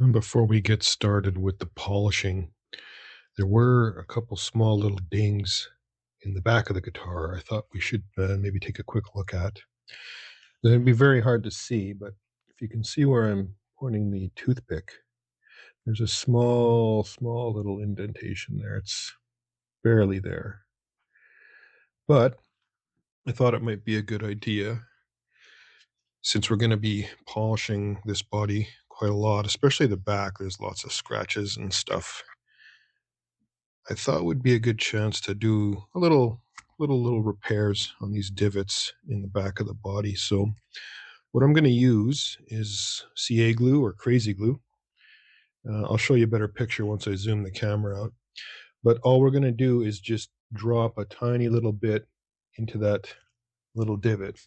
And before we get started with the polishing, there were a couple small little dings in the back of the guitar I thought we should maybe take a quick look at. It'd be very hard to see, but if you can see where I'm pointing the toothpick, there's a small little indentation there. It's barely there. But I thought it might be a good idea, since we're going to be polishing this body quite a lot, especially the back. There's lots of scratches and stuff. I thought it would be a good chance to do a little repairs on these divots in the back of the body. So what I'm going to use is CA glue or crazy glue. I'll show you a better picture once I zoom the camera out. But all we're going to do is just drop a tiny little bit into that little divot.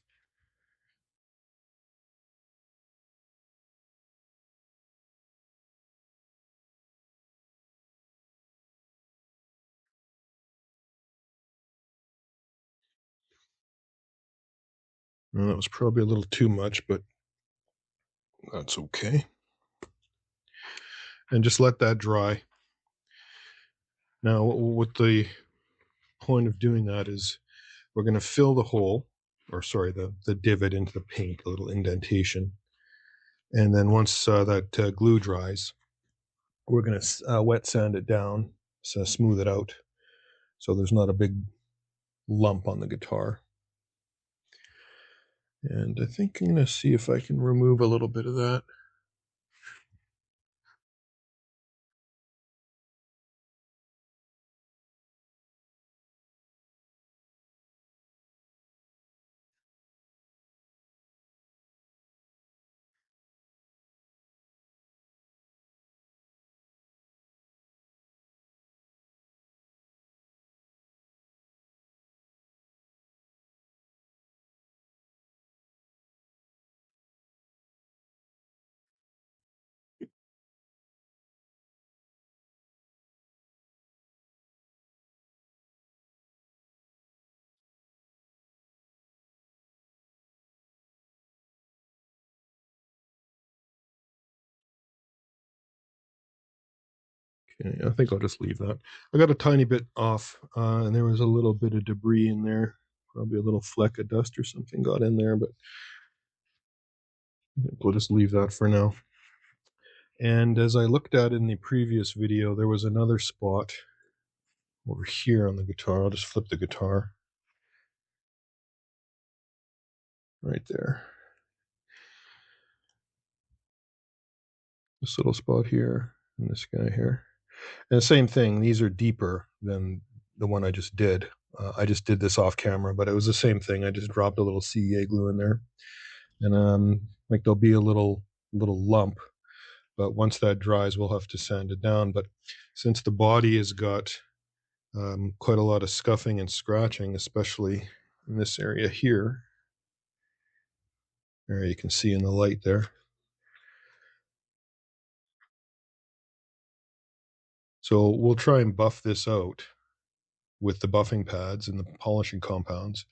Well, that was probably a little too much, but that's okay. And just let that dry. Now, what the point of doing that is, we're going to fill the hole, or sorry, the divot into the paint, a little indentation. And then once that glue dries, we're going to wet sand it down, so smooth it out, so there's not a big lump on the guitar. And I think I'm going to see if I can remove a little bit of that. Okay, I think I'll just leave that. I got a tiny bit off, and there was a little bit of debris in there. Probably a little fleck of dust or something got in there, but we'll just leave that for now. And as I looked at in the previous video, there was another spot over here on the guitar. I'll just flip the guitar. Right there. This little spot here, and this guy here. And the same thing, these are deeper than the one I just did. I just did this off camera, but it was the same thing. I just dropped a little CEA glue in there. And like there'll be a little lump, but once that dries, we'll have to sand it down. But since the body has got quite a lot of scuffing and scratching, especially in this area here, there you can see in the light there. So we'll try and buff this out with the buffing pads and the polishing compounds.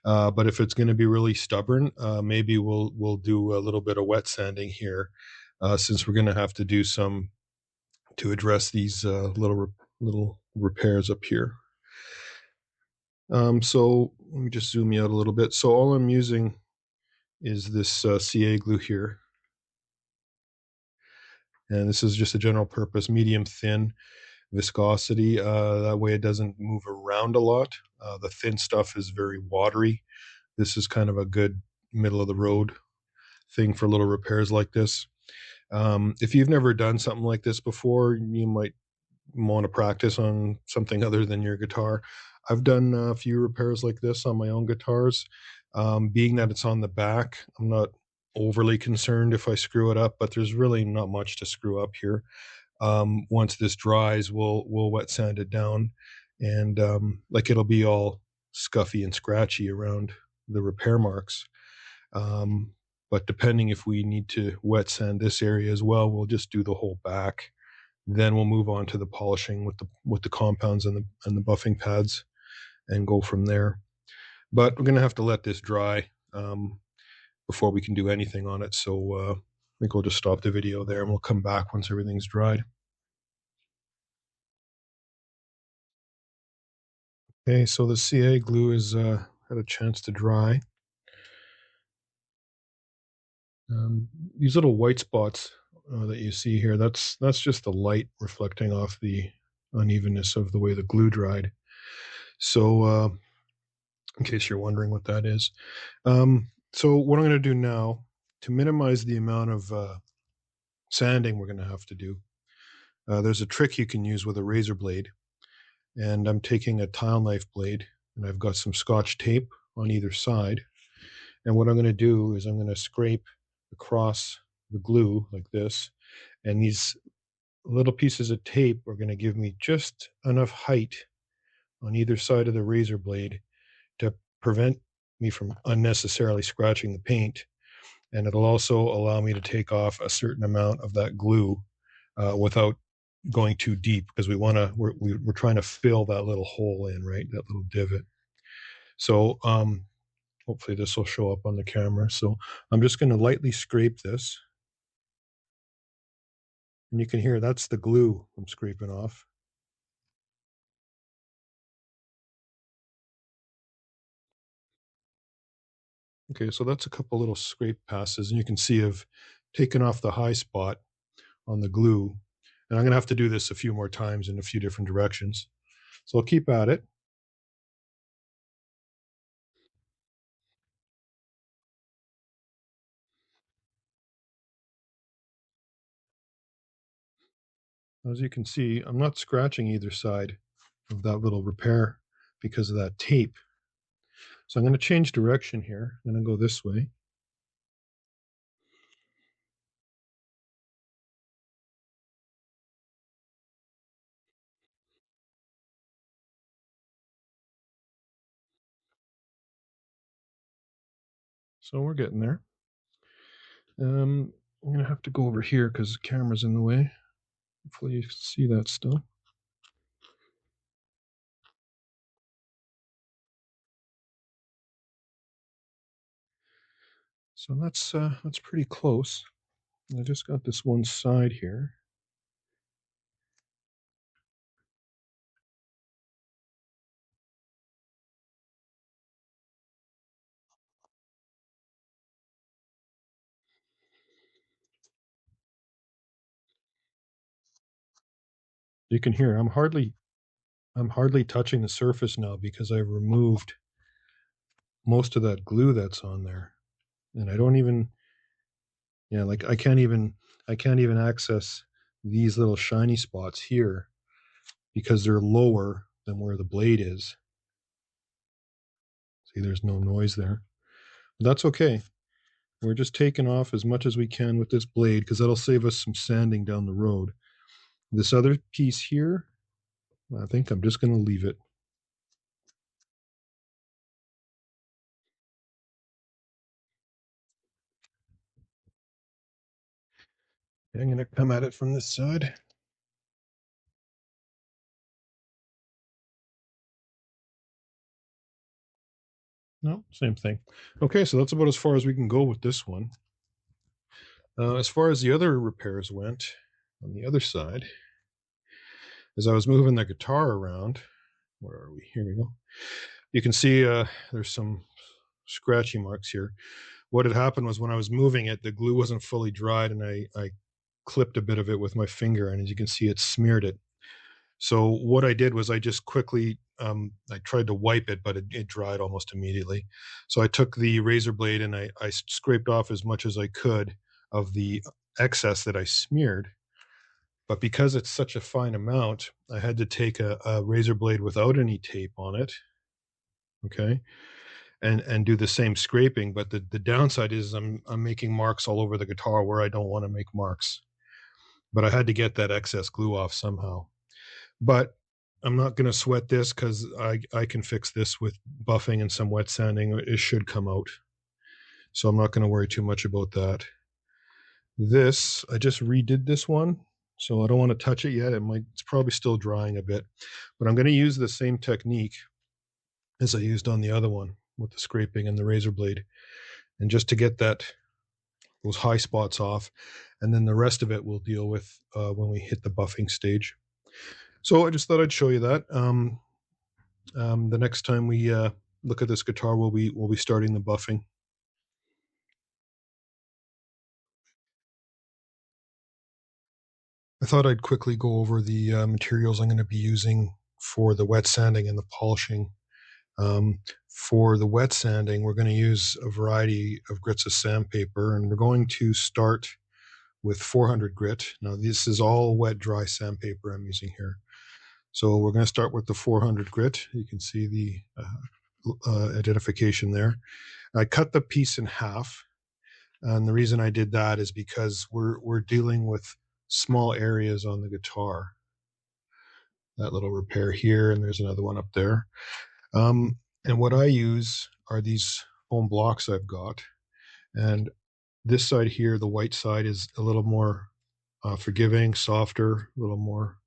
But if it's going to be really stubborn, maybe we'll do a little bit of wet sanding here, since we're going to have to do some to address these little repairs up here. So let me just zoom you out a little bit. So all I'm using is this CA glue here. And this is just a general purpose, medium thin viscosity. That way it doesn't move around a lot. The thin stuff is very watery. This is kind of a good middle of the road thing for little repairs like this. If you've never done something like this before, you might want to practice on something other than your guitar. I've done a few repairs like this on my own guitars. Being that it's on the back, I'm not overly concerned if I screw it up, but there's really not much to screw up here. Once this dries, we'll wet sand it down, and like it'll be all scuffy and scratchy around the repair marks. But depending if we need to wet sand this area as well, we'll just do the whole back. Then we'll move on to the polishing with the compounds and the buffing pads, and go from there. But we're going to have to let this dry before we can do anything on it. So think we'll just stop the video there and we'll come back once everything's dried. Okay, so the CA glue has had a chance to dry. These little white spots that you see here, that's just the light reflecting off the unevenness of the way the glue dried. So in case you're wondering what that is. So what I'm going to do now, to minimize the amount of sanding we're going to have to do, there's a trick you can use with a razor blade. And I'm taking a tile knife blade, and I've got some Scotch tape on either side. And what I'm going to do is I'm going to scrape across the glue like this. And these little pieces of tape are going to give me just enough height on either side of the razor blade to prevent me from unnecessarily scratching the paint. And it'll also allow me to take off a certain amount of that glue without going too deep, because we're trying to fill that little hole in, right? That little divot. So hopefully this will show up on the camera. So I'm just going to lightly scrape this. And you can hear that's the glue I'm scraping off. Okay, so that's a couple little scrape passes, and you can see I've taken off the high spot on the glue. And I'm going to have to do this a few more times in a few different directions. So I'll keep at it. As you can see, I'm not scratching either side of that little repair because of that tape. So I'm going to change direction here. I'm going to go this way. So we're getting there. I'm going to have to go over here because the camera's in the way. Hopefully you can see that still. So that's pretty close. I just got this one side here. You can hear I'm hardly touching the surface now because I've removed most of that glue that's on there. And I don't even, yeah, like I can't even access these little shiny spots here because they're lower than where the blade is. See, there's no noise there. But that's okay. We're just taking off as much as we can with this blade because that'll save us some sanding down the road. This other piece here, I think I'm just going to leave it. I'm going to come at it from this side. No, same thing. Okay, so that's about as far as we can go with this one. As far as the other repairs went, on the other side, as I was moving the guitar around, where are we? Here we go. You can see there's some scratchy marks here. What had happened was when I was moving it, the glue wasn't fully dried, and I clipped a bit of it with my finger, and as you can see, it smeared it. So what I did was I just quickly, I tried to wipe it, but it dried almost immediately. So I took the razor blade and I scraped off as much as I could of the excess that I smeared. But because it's such a fine amount, I had to take a razor blade without any tape on it, okay, and do the same scraping. But the downside is I'm making marks all over the guitar where I don't want to make marks. But I had to get that excess glue off somehow. But I'm not going to sweat this because I can fix this with buffing and some wet sanding. It should come out. So I'm not going to worry too much about that. This, I just redid this one. So I don't want to touch it yet. It's probably still drying a bit. But I'm going to use the same technique as I used on the other one with the scraping and the razor blade. And just to get that those high spots off, and then the rest of it we'll deal with when we hit the buffing stage. So I just thought I'd show you that. The next time we look at this guitar, we'll be starting the buffing. I thought I'd quickly go over the materials I'm going to be using for the wet sanding and the polishing. For the wet sanding, we're going to use a variety of grits of sandpaper, and we're going to start with 400 grit. Now, this is all wet, dry sandpaper I'm using here. So we're going to start with the 400 grit. You can see the identification there. I cut the piece in half, and the reason I did that is because we're dealing with small areas on the guitar. That little repair here, and there's another one up there. And what I use are these foam blocks I've got. And this side here, the white side, is a little more forgiving, softer, a little more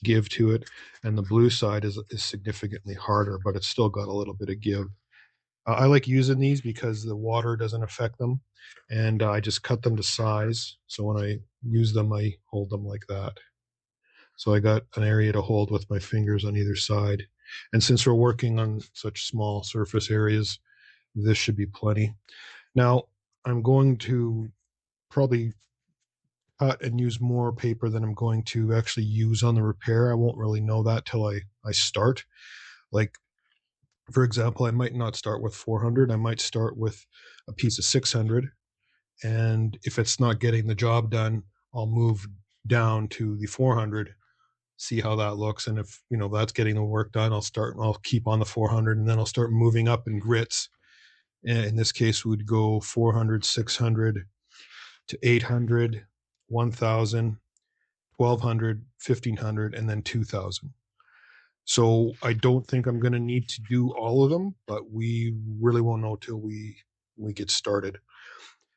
give to it. And the blue side is significantly harder, but it's still got a little bit of give. I like using these because the water doesn't affect them. And I just cut them to size. So when I use them, I hold them like that. So I got an area to hold with my fingers on either side. And since we're working on such small surface areas, this should be plenty. Now, I'm going to probably cut and use more paper than I'm going to actually use on the repair. I won't really know that till I start. Like, for example, I might not start with 400. I might start with a piece of 600. And if it's not getting the job done, I'll move down to the 400, see how that looks. And if, that's getting the work done, I'll keep on the 400, and then I'll start moving up in grits. And in this case, we'd go 400, 600 to 800, 1000, 1200, 1500, and then 2000. So I don't think I'm going to need to do all of them, but we really won't know till we get started.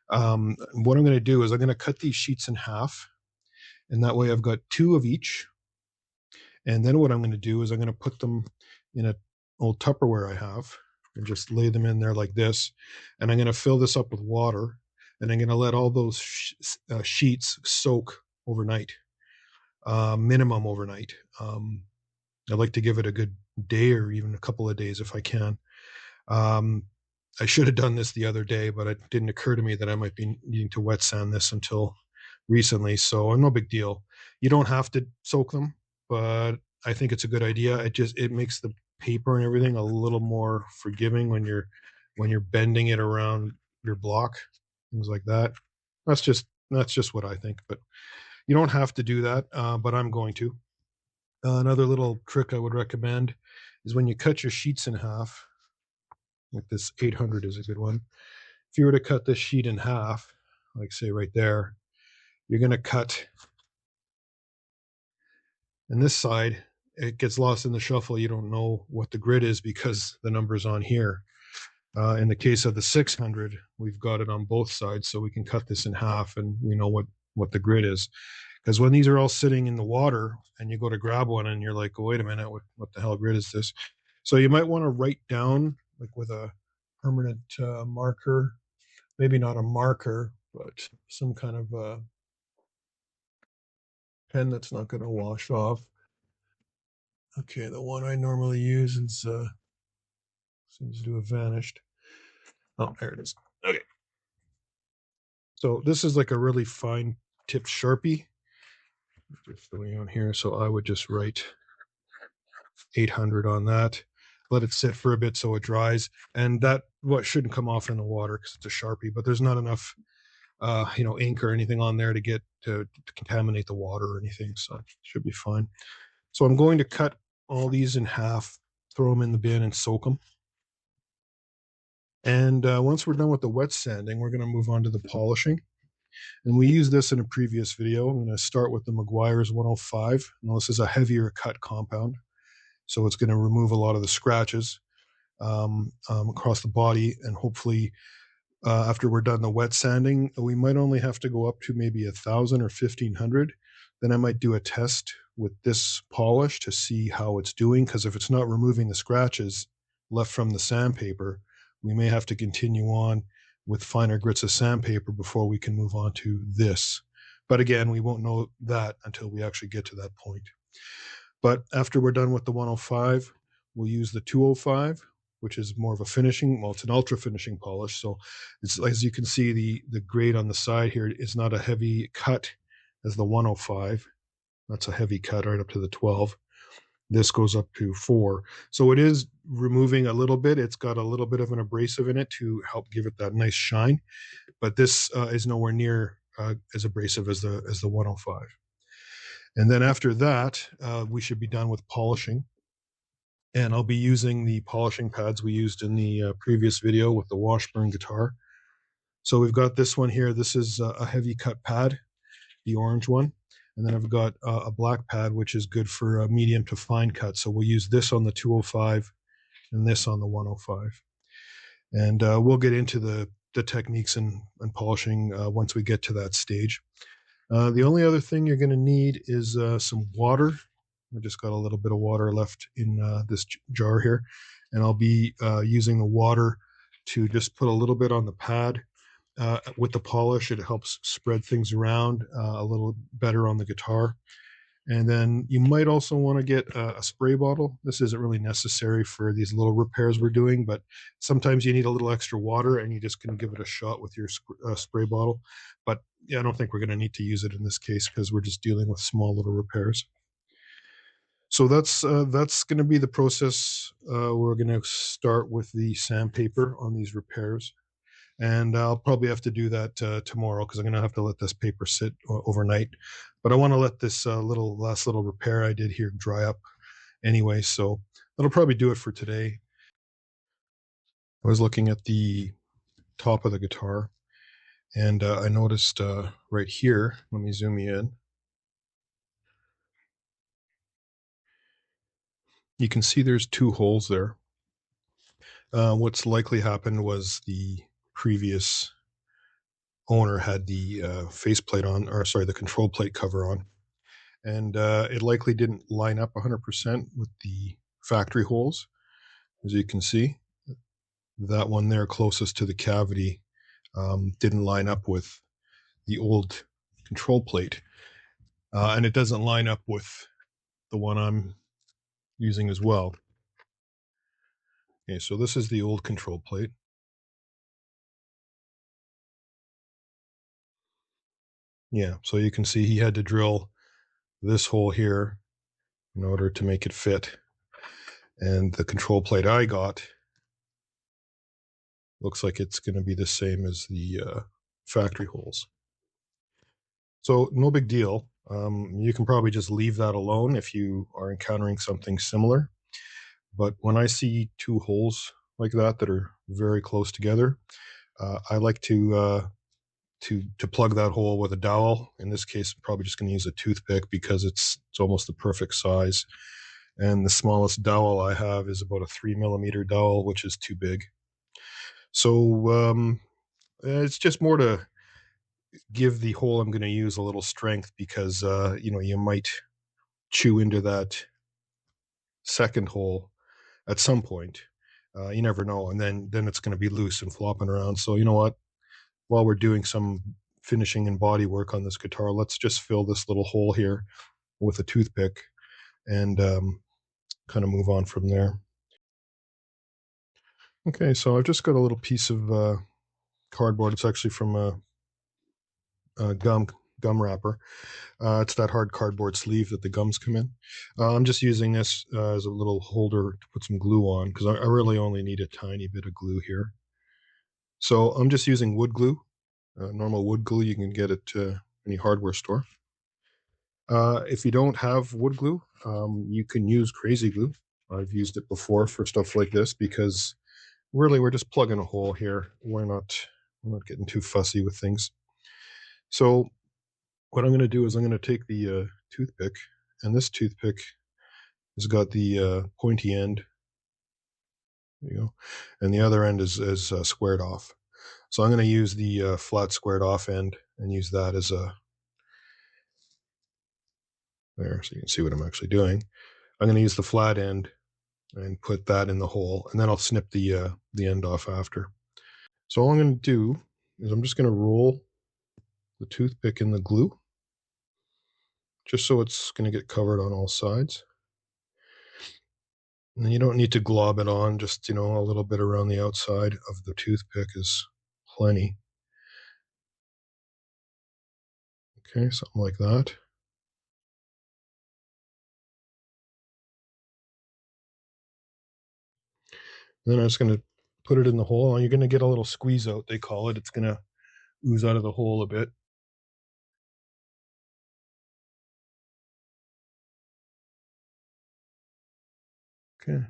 What I'm going to do is I'm going to cut these sheets in half, and that way I've got 2 of each. And then what I'm going to do is I'm going to put them in an old Tupperware I have and just lay them in there like this. And I'm going to fill this up with water, and I'm going to let all those sheets soak overnight, minimum overnight. I like to give it a good day or even a couple of days if I can. I should have done this the other day, but it didn't occur to me that I might be needing to wet sand this until recently. So no big deal. You don't have to soak them, but I think it's a good idea. It makes the paper and everything a little more forgiving when you're bending it around your block, things like that. That's just what I think, but you don't have to do that. But I'm going to. Another little trick I would recommend is when you cut your sheets in half, like this 800 is a good one. If you were to cut this sheet in half, like say right there, you're going to cut, and this side, it gets lost in the shuffle. You don't know what the grid is because the number's on here. In the case of the 600, we've got it on both sides, so we can cut this in half and we know what the grid is. Because when these are all sitting in the water and you go to grab one and you're like, oh, wait a minute, what the hell grid is this? So you might want to write down, like with a permanent marker, maybe not a marker, but some kind of pen that's not going to wash off. Okay, the one I normally use is seems to have vanished. Oh, there it is. Okay. So this is like a really fine tipped Sharpie. Just filling on here. So I would just write 800 on that. Let it sit for a bit so it dries. And that shouldn't come off in the water because it's a Sharpie, but there's not enough ink or anything on there to get to contaminate the water or anything. So it should be fine. So I'm going to cut all these in half, throw them in the bin and soak them. And once we're done with the wet sanding, we're going to move on to the polishing. And we used this in a previous video. I'm going to start with the Meguiar's 105. Now this is a heavier cut compound, so it's going to remove a lot of the scratches across the body. And hopefully after we're done the wet sanding, we might only have to go up to maybe 1,000 or 1,500. Then I might do a test with this polish to see how it's doing, because if it's not removing the scratches left from the sandpaper, we may have to continue on with finer grits of sandpaper before we can move on to this. But again, we won't know that until we actually get to that point. But after we're done with the 105, we'll use the 205, which is more of a finishing, well, it's an ultra finishing polish. So it's, as you can see, the grade on the side here is not a heavy cut as the 105. That's a heavy cut right up to the 12. This goes up to 4. So it is removing a little bit. It's got a little bit of an abrasive in it to help give it that nice shine. But this is nowhere near as abrasive as the 105. And then after that, we should be done with polishing. And I'll be using the polishing pads we used in the previous video with the Washburn guitar. So we've got this one here. This is a heavy cut pad, the orange one. And then I've got a black pad, which is good for a medium to fine cut. So we'll use this on the 205 and this on the 105. And we'll get into the techniques and polishing once we get to that stage. The only other thing you're going to need is some water. I just got a little bit of water left in this jar here. And I'll be using the water to just put a little bit on the pad. With the polish, it helps spread things around a little better on the guitar. And then you might also want to get a spray bottle. This isn't really necessary for these little repairs we're doing, but sometimes you need a little extra water and you just can give it a shot with your spray bottle. But yeah, I don't think we're going to need to use it in this case because we're just dealing with small little repairs. So that's going to be the process. We're going to start with the sandpaper on these repairs. And I'll probably have to do that tomorrow because I'm going to have to let this paper sit overnight. But I want to let this last little repair I did here dry up anyway. So that'll probably do it for today. I was looking at the top of the guitar and I noticed right here, let me zoom you in. You can see there's 2 holes there. What's likely happened was the previous owner had the faceplate on, or sorry, the control plate cover on. And it likely didn't line up 100% with the factory holes. As you can see, that one there closest to the cavity didn't line up with the old control plate. And it doesn't line up with the one I'm using as well. Okay, so this is the old control plate. Yeah, so you can see he had to drill this hole here in order to make it fit. And the control plate I got looks like it's going to be the same as the factory holes. So no big deal. You can probably just leave that alone if you are encountering something similar. But when I see 2 holes like that are very close together, I like to plug that hole with a dowel. In this case, I'm probably just going to use a toothpick because it's almost the perfect size. And the smallest dowel I have is about a 3mm dowel, which is too big. So it's just more to give the hole I'm going to use a little strength because you might chew into that second hole at some point. You never know, and then it's going to be loose and flopping around. So you know what? While we're doing some finishing and body work on this guitar, let's just fill this little hole here with a toothpick and kind of move on from there. Okay, so I've just got a little piece of cardboard. It's actually from a gum wrapper. It's that hard cardboard sleeve that the gums come in. I'm just using this as a little holder to put some glue on because I really only need a tiny bit of glue here. So I'm just using wood glue, normal wood glue you can get at any hardware store. If you don't have wood glue, you can use crazy glue. I've used it before for stuff like this because really we're just plugging a hole here. We're not getting too fussy with things. So what I'm going to do is I'm going to take the toothpick, and this toothpick has got the pointy end, there you go, and the other end is squared off. So I'm going to use the flat squared off end and use that as a, there, so you can see what I'm actually doing. I'm going to use the flat end and put that in the hole, and then I'll snip the end off after. So all I'm going to do is I'm just going to roll the toothpick in the glue, just so it's going to get covered on all sides. And you don't need to glob it on, just, a little bit around the outside of the toothpick is plenty. Okay, something like that. Then I'm just going to put it in the hole, and you're going to get a little squeeze out, they call it. It's going to ooze out of the hole a bit. Okay.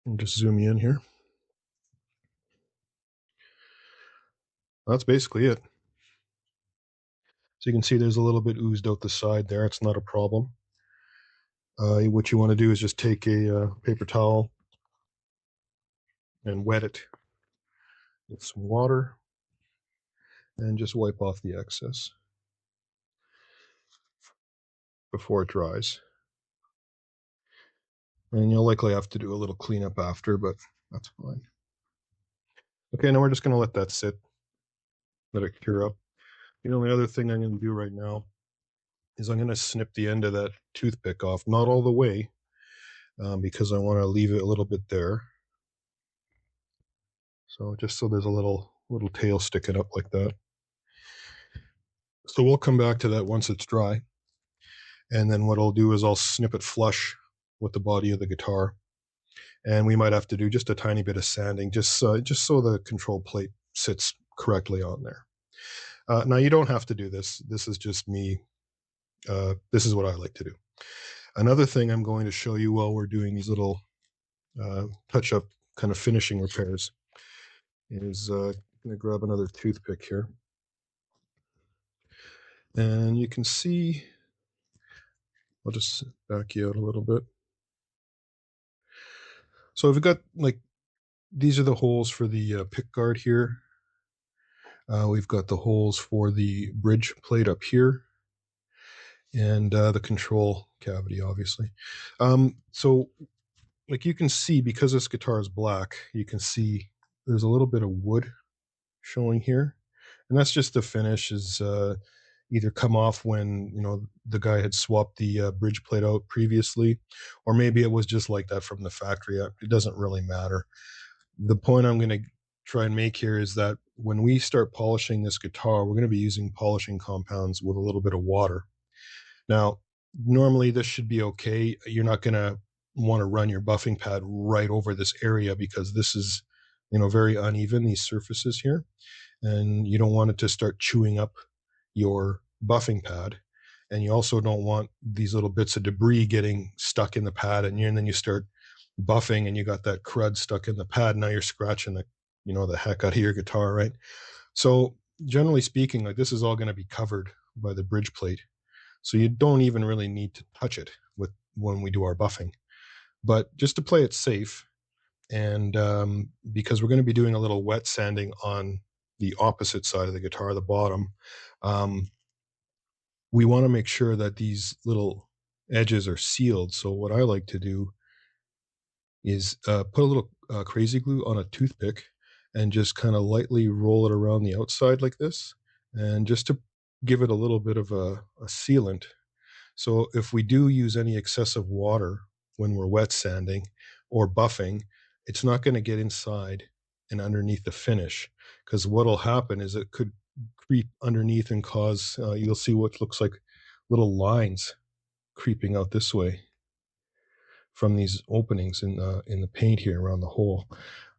I'll just zoom you in here. That's basically it. So you can see there's a little bit oozed out the side there. It's not a problem. What you want to do is just take a paper towel and wet it with some water and just wipe off the excess before it dries. And you'll likely have to do a little cleanup after, but that's fine. Okay, now we're just going to let that sit, let it cure up. The only other thing I'm going to do right now is I'm going to snip the end of that toothpick off, not all the way, because I want to leave it a little bit there. So just so there's a little tail sticking up like that. So we'll come back to that once it's dry. And then what I'll do is I'll snip it flush with the body of the guitar. And we might have to do just a tiny bit of sanding, just so the control plate sits correctly on there. Now, you don't have to do this. This is just me. This is what I like to do. Another thing I'm going to show you while we're doing these little touch-up kind of finishing repairs is I'm going to grab another toothpick here. And you can see, I'll just back you out a little bit. So we've got, these are the holes for the pick guard here. We've got the holes for the bridge plate up here, and the control cavity, obviously. So like you can see, because this guitar is black, you can see there's a little bit of wood showing here. And that's just the finish is either come off when, the guy had swapped the bridge plate out previously, or maybe it was just like that from the factory. It doesn't really matter. The point I'm going to try and make here is that when we start polishing this guitar, we're going to be using polishing compounds with a little bit of water. Now, normally this should be okay. You're not going to want to run your buffing pad right over this area because this is, very uneven, these surfaces here. And you don't want it to start chewing up your buffing pad. And you also don't want these little bits of debris getting stuck in the pad. And then you start buffing and you got that crud stuck in the pad. Now you're scratching the heck out of your guitar, right? So generally speaking, this is all going to be covered by the bridge plate. So you don't even really need to touch it when we do our buffing. But just to play it safe, and because we're going to be doing a little wet sanding on the opposite side of the guitar, the bottom, we want to make sure that these little edges are sealed. So what I like to do is put a little crazy glue on a toothpick and just kind of lightly roll it around the outside like this, and just to give it a little bit of a sealant. So if we do use any excessive water when we're wet sanding or buffing, it's not going to get inside and underneath the finish, because what'll happen is it could creep underneath and cause, you'll see what looks like little lines creeping out this way from these openings in the paint here around the hole.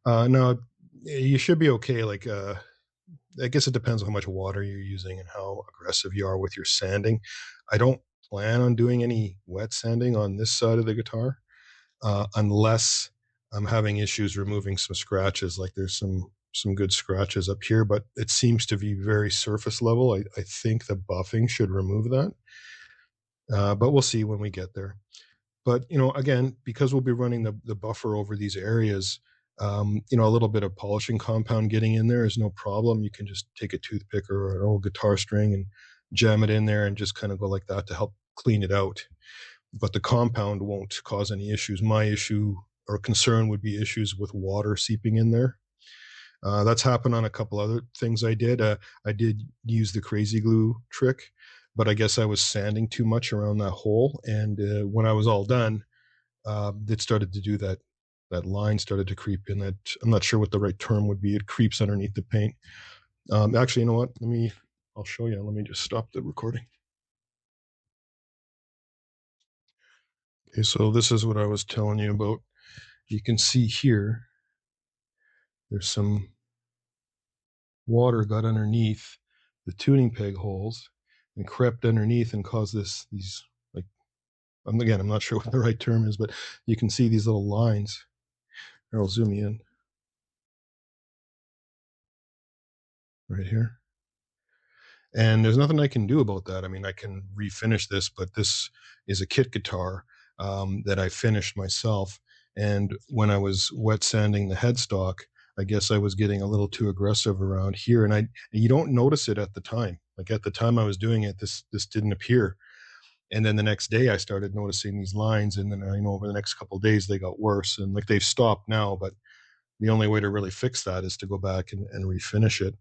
Now, you should be okay. I guess it depends on how much water you're using and how aggressive you are with your sanding. I don't plan on doing any wet sanding on this side of the guitar unless I'm having issues removing some scratches. Like there's some good scratches up here, but it seems to be very surface level. I think the buffing should remove that, but we'll see when we get there. But, again, because we'll be running the buffer over these areas, a little bit of polishing compound getting in there is no problem. You can just take a toothpick or an old guitar string and jam it in there and just kind of go like that to help clean it out. But the compound won't cause any issues. My issue or concern would be issues with water seeping in there. That's happened on a couple other things I did. I did use the crazy glue trick, but I guess I was sanding too much around that hole, and when I was all done, it started to do that. That line started to creep in. That I'm not sure what the right term would be. It creeps underneath the paint. Actually, you know what? I'll show you. Let me just stop the recording. Okay, so this is what I was telling you about. You can see here, there's some water got underneath the tuning peg holes and crept underneath and caused these, like, I'm not sure what the right term is, but you can see these little lines. Here, I'll zoom you in right here. And there's nothing I can do about that. I mean, I can refinish this, but this is a kit guitar that I finished myself. And when I was wet sanding the headstock, I guess I was getting a little too aggressive around here, and you don't notice it at the time. Like at the time I was doing it, this didn't appear. And then the next day I started noticing these lines, and then I know over the next couple of days they got worse, and like they've stopped now. But the only way to really fix that is to go back and refinish it.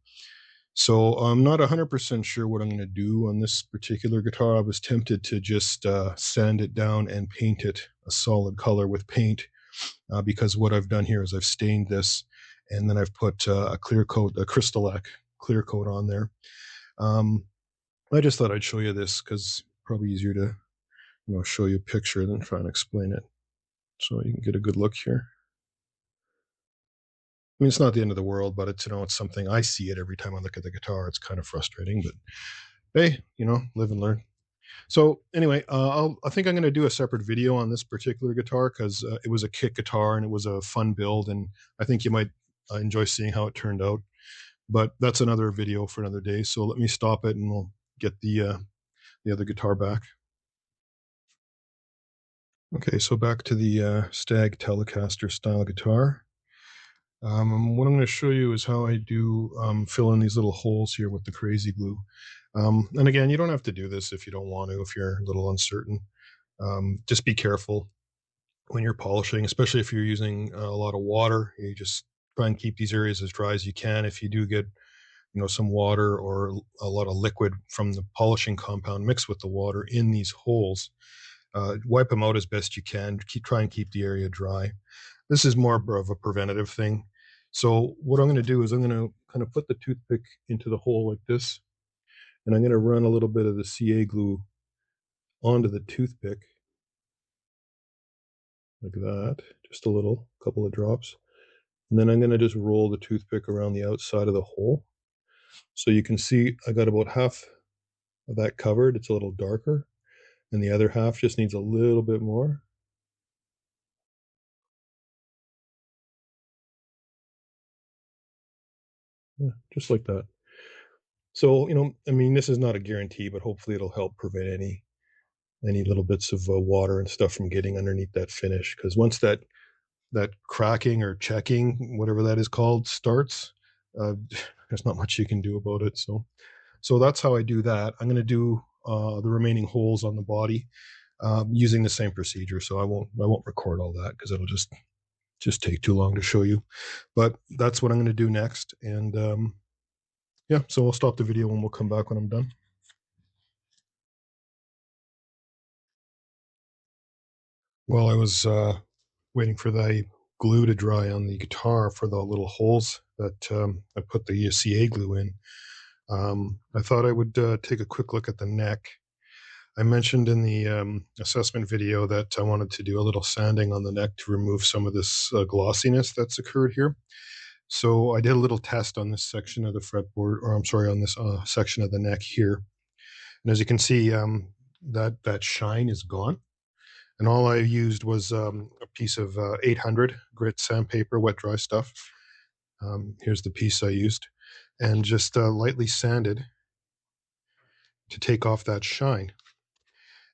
So I'm not 100% sure what I'm going to do on this particular guitar. I was tempted to just sand it down and paint it a solid color with paint, because what I've done here is I've stained this, and then I've put a clear coat, a Crystalac clear coat on there. Um, I just thought I'd show you this because probably easier to show you a picture than try and explain it. So you can get a good look here. I mean, it's not the end of the world, but it's something. I see it every time I look at the guitar. It's kind of frustrating, but hey, live and learn. So anyway, I think I'm going to do a separate video on this particular guitar because it was a kit guitar and it was a fun build, and I think you might enjoy seeing how it turned out. But that's another video for another day. So let me stop it, and we'll get the other guitar back. Okay, so back to the Stagg Telecaster style guitar. What I'm going to show you is how I do fill in these little holes here with the crazy glue. And again, you don't have to do this if you don't want to, if you're a little uncertain. Just be careful when you're polishing, especially if you're using a lot of water. You just try and keep these areas as dry as you can. If you do get some water or a lot of liquid from the polishing compound mixed with the water in these holes, wipe them out as best you can. Try and keep the area dry. This is more of a preventative thing. So what I'm going to do is I'm going to kind of put the toothpick into the hole like this, and I'm going to run a little bit of the CA glue onto the toothpick like that, just a little, couple of drops. And then I'm going to just roll the toothpick around the outside of the hole. So you can see I got about half of that covered. It's a little darker, and the other half just needs a little bit more. Yeah, just like that. So, I mean, this is not a guarantee, but hopefully it'll help prevent any little bits of water and stuff from getting underneath that finish. Because once that cracking or checking, whatever that is called, starts, uh, there's not much you can do about it. So that's how I do that. I'm going to do the remaining holes on the body using the same procedure. So I won't record all that because it'll just take too long to show you. But that's what I'm going to do next. And yeah, so we'll stop the video and we'll come back when I'm done. While I was waiting for the glue to dry on the guitar for the little holes that I put the CA glue in, I thought I would take a quick look at the neck. I mentioned in the assessment video that I wanted to do a little sanding on the neck to remove some of this glossiness that's occurred here. So I did a little test on this section of the fretboard, or I'm sorry, on this section of the neck here. And as you can see, that shine is gone. And all I used was a piece of 800 grit sandpaper, wet dry stuff. Here's the piece I used, and just lightly sanded to take off that shine.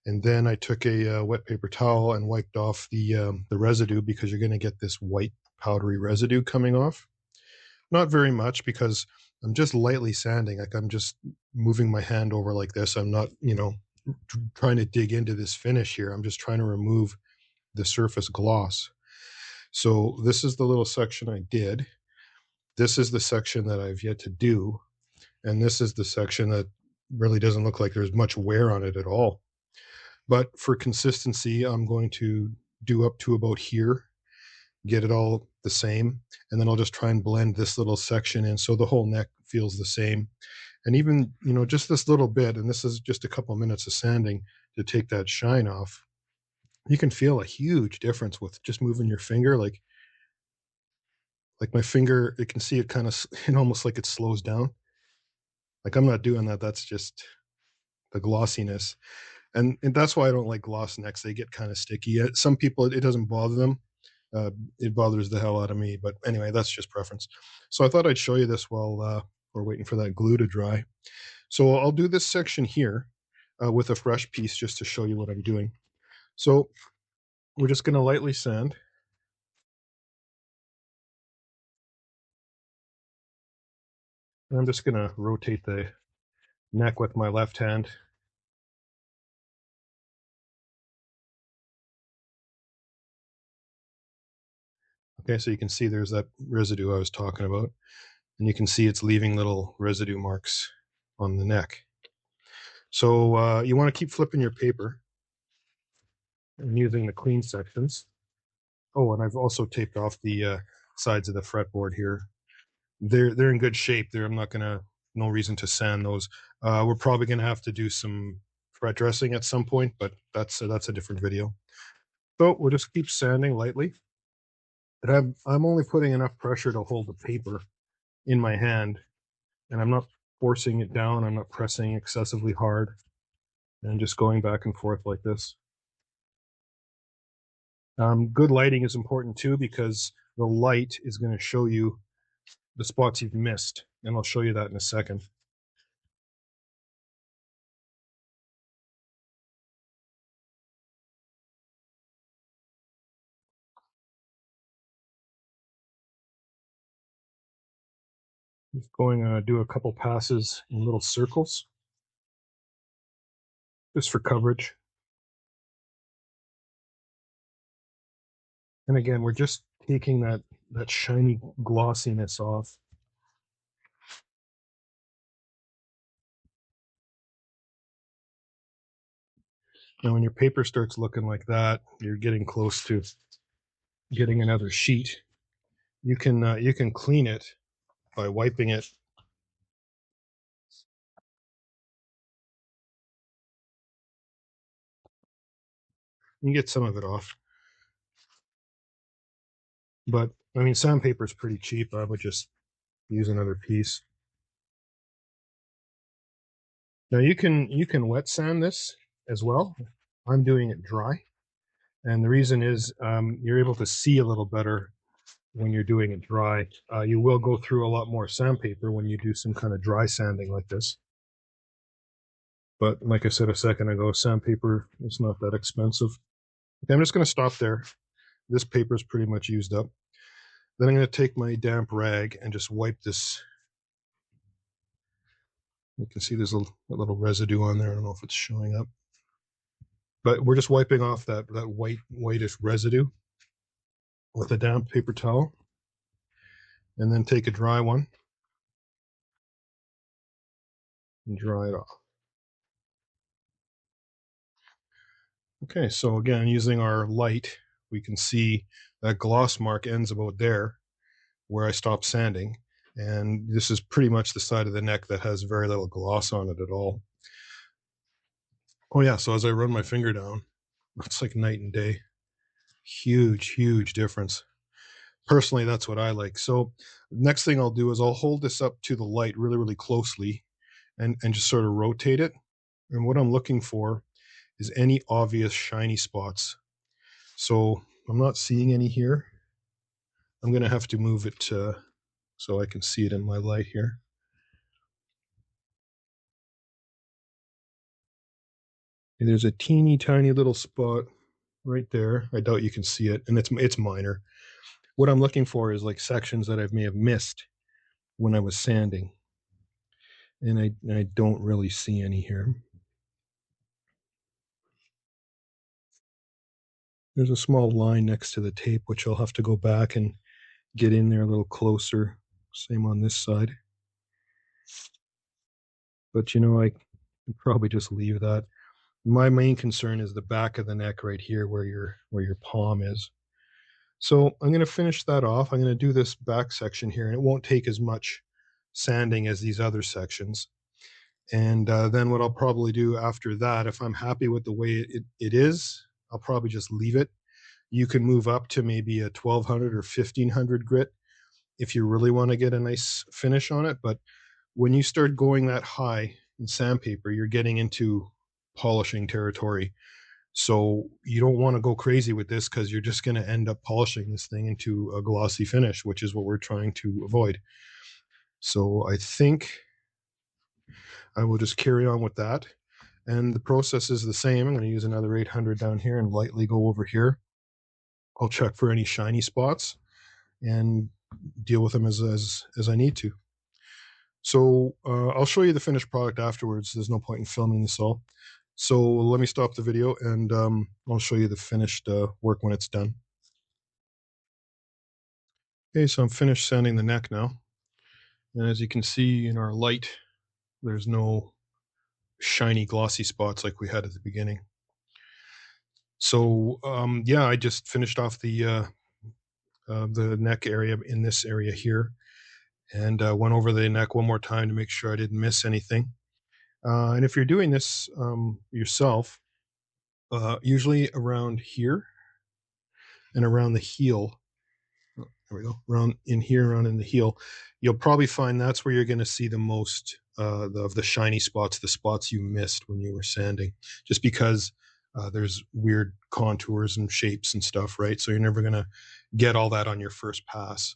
And then I took a wet paper towel and wiped off the residue, because you're going to get this white powdery residue coming off. Not very much, because I'm just lightly sanding. Like I'm just moving my hand over like this. I'm not, trying to dig into this finish here. I'm just trying to remove the surface gloss. So this is the little section I did. This is the section that I've yet to do, and this is the section that really doesn't look like there's much wear on it at all. But for consistency, I'm going to do up to about here, get it all the same, and then I'll just try and blend this little section in so the whole neck feels the same. And even, just this little bit, and this is just a couple of minutes of sanding to take that shine off, you can feel a huge difference with just moving your finger. Like my finger, you can see it kind of, almost like it slows down. Like I'm not doing that. That's just the glossiness. And that's why I don't like gloss necks. They get kind of sticky. Some people, it doesn't bother them. It bothers the hell out of me. But anyway, that's just preference. So I thought I'd show you this while we're waiting for that glue to dry. So I'll do this section here with a fresh piece just to show you what I'm doing. So we're just going to lightly sand. And I'm just going to rotate the neck with my left hand. Okay, so you can see there's that residue I was talking about. And you can see it's leaving little residue marks on the neck. So you want to keep flipping your paper and using the clean sections. Oh, and I've also taped off the sides of the fretboard here. They're in good shape. I'm not gonna, no reason to sand those. We're probably gonna have to do some fret dressing at some point, but that's a different video. So we'll just keep sanding lightly. And I'm only putting enough pressure to hold the paper in my hand, and I'm not forcing it down. I'm not pressing excessively hard, and just going back and forth like this. Good lighting is important too, because the light is going to show you the spots you've missed, and I'll show you that in a second. Just going to do a couple passes in little circles, just for coverage. And again, we're just taking that shiny glossiness off. Now, when your paper starts looking like that, you're getting close to getting another sheet. You can clean it by wiping it. You can get some of it off, but I mean, sandpaper is pretty cheap. I would just use another piece. Now you can wet sand this as well. I'm doing it dry, and the reason is you're able to see a little better when you're doing it dry. You will go through a lot more sandpaper when you do some kind of dry sanding like this. But like I said a second ago, sandpaper is not that expensive. Okay, I'm just going to stop there. This paper is pretty much used up. Then I'm going to take my damp rag and just wipe this. You can see there's a little residue on there. I don't know if it's showing up. But we're just wiping off that whitish residue with a damp paper towel. And then take a dry one and dry it off. Okay, so again, using our light, we can see that gloss mark ends about there where I stopped sanding. And this is pretty much the side of the neck that has very little gloss on it at all. Oh yeah, so as I run my finger down, it's like night and day. Huge, huge difference. Personally, that's what I like. So next thing I'll do is I'll hold this up to the light really, really closely and just sort of rotate it. And what I'm looking for is any obvious shiny spots. So I'm not seeing any here. I'm going to have to move it so I can see it in my light here. And there's a teeny tiny little spot right there. I doubt you can see it, and it's minor. What I'm looking for is like sections that I may have missed when I was sanding, and I don't really see any here. There's a small line next to the tape, which I'll have to go back and get in there a little closer Same on this side. But I can probably just leave that. My main concern is the back of the neck right here where your palm is. So I'm going to finish that off. I'm going to do this back section here, and it won't take as much sanding as these other sections. And then what I'll probably do after that, if I'm happy with the way it is, I'll probably just leave it. You can move up to maybe a 1200 or 1500 grit if you really want to get a nice finish on it. But when you start going that high in sandpaper, you're getting into polishing territory. So you don't want to go crazy with this because you're just going to end up polishing this thing into a glossy finish, which is what we're trying to avoid. So I think I will just carry on with that. And the process is the same. I'm going to use another 800 down here and lightly go over here. I'll check for any shiny spots and deal with them as I need to. So I'll show you the finished product afterwards. There's no point in filming this all. So let me stop the video and I'll show you the finished work when it's done. Okay, so I'm finished sanding the neck now. And as you can see in our light, there's no shiny glossy spots like we had at the beginning. So yeah, I just finished off the neck area in this area here, and went over the neck one more time to make sure I didn't miss anything. And if you're doing this yourself, usually around here and around the heel, there we go, around in here, around in the heel, you'll probably find that's where you're going to see the most of the shiny spots, the spots you missed when you were sanding, just because there's weird contours and shapes and stuff, right? So you're never going to get all that on your first pass.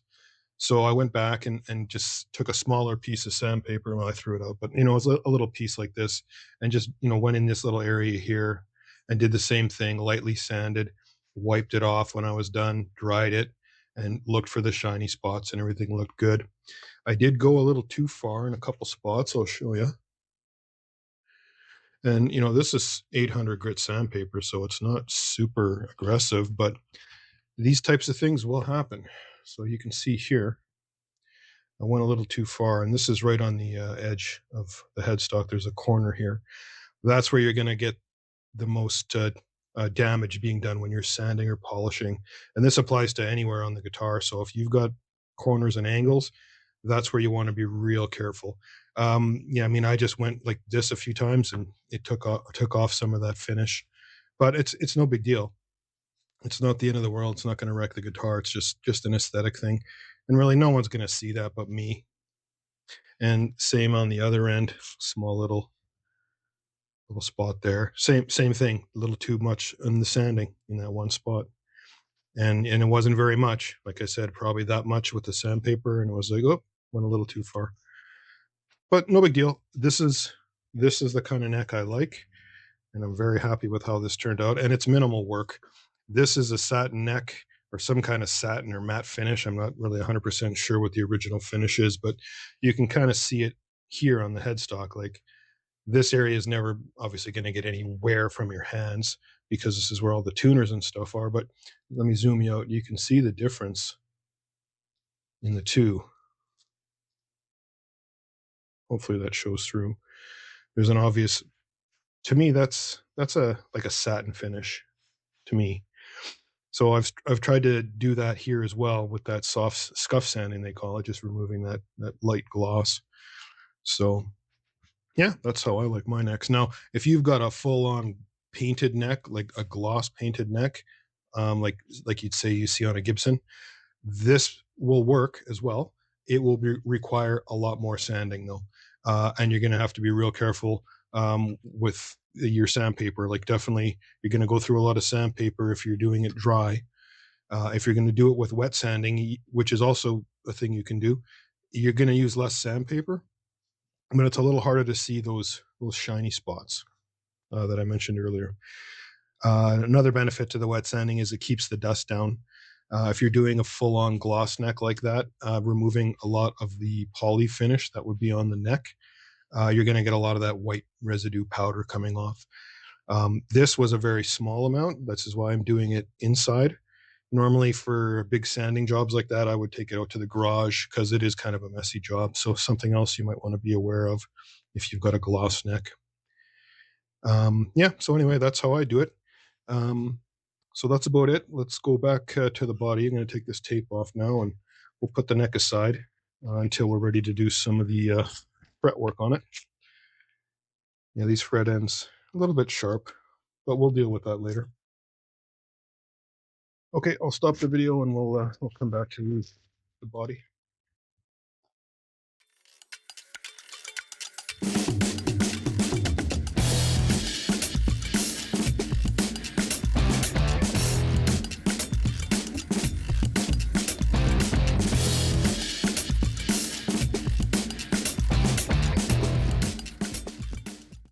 So I went back and just took a smaller piece of sandpaper. Well, I threw it out, but it was a little piece like this, and just went in this little area here and did the same thing, lightly sanded, wiped it off when I was done, dried it, and looked for the shiny spots, and everything looked good. I did go a little too far in a couple spots. I'll show you. And this is 800 grit sandpaper, so it's not super aggressive, but these types of things will happen. So you can see here, I went a little too far, and this is right on the edge of the headstock. There's a corner here. That's where you're going to get the most damage being done when you're sanding or polishing. And this applies to anywhere on the guitar. So if you've got corners and angles, that's where you want to be real careful. Yeah, I mean, I just went like this a few times, and it took off some of that finish, but it's no big deal. It's not the end of the world. It's not going to wreck the guitar. It's just an aesthetic thing, and really, no one's going to see that but me. And same on the other end, small little spot there. Same thing. A little too much in the sanding in that one spot, and it wasn't very much. Like I said, probably that much with the sandpaper, and it was like, oh, went a little too far. But no big deal. This is the kind of neck I like, and I'm very happy with how this turned out. And it's minimal work. This is a satin neck or some kind of satin or matte finish. I'm not really 100% sure what the original finish is, but you can kind of see it here on the headstock. Like, this area is never obviously going to get any wear from your hands because this is where all the tuners and stuff are. But let me zoom you out. You can see the difference in the two. Hopefully that shows through. There's an obvious, to me, that's like a satin finish to me. So I've tried to do that here as well with that soft scuff sanding, they call it, just removing that light gloss. So yeah, that's how I like my necks. Now, if you've got a full-on painted neck, like a gloss painted neck, like you'd say you see on a Gibson, this will work as well. It will require a lot more sanding though, and you're going to have to be real careful with your sandpaper. Like, definitely, you're going to go through a lot of sandpaper if you're doing it dry. If you're going to do it with wet sanding, which is also a thing you can do, you're going to use less sandpaper, but it's a little harder to see those shiny spots that I mentioned earlier. Another benefit to the wet sanding is it keeps the dust down. If you're doing a full-on gloss neck like that, removing a lot of the poly finish that would be on the neck, you're going to get a lot of that white residue powder coming off. This was a very small amount. This is why I'm doing it inside. Normally for big sanding jobs like that, I would take it out to the garage because it is kind of a messy job. So something else you might want to be aware of if you've got a gloss neck. Yeah, so anyway, that's how I do it. Um, so that's about it. Let's go back to the body. I'm going to take this tape off now, and we'll put the neck aside until we're ready to do some of the fret work on it. Yeah, these fret ends a little bit sharp, but we'll deal with that later. Okay, I'll stop the video and we'll come back to the body.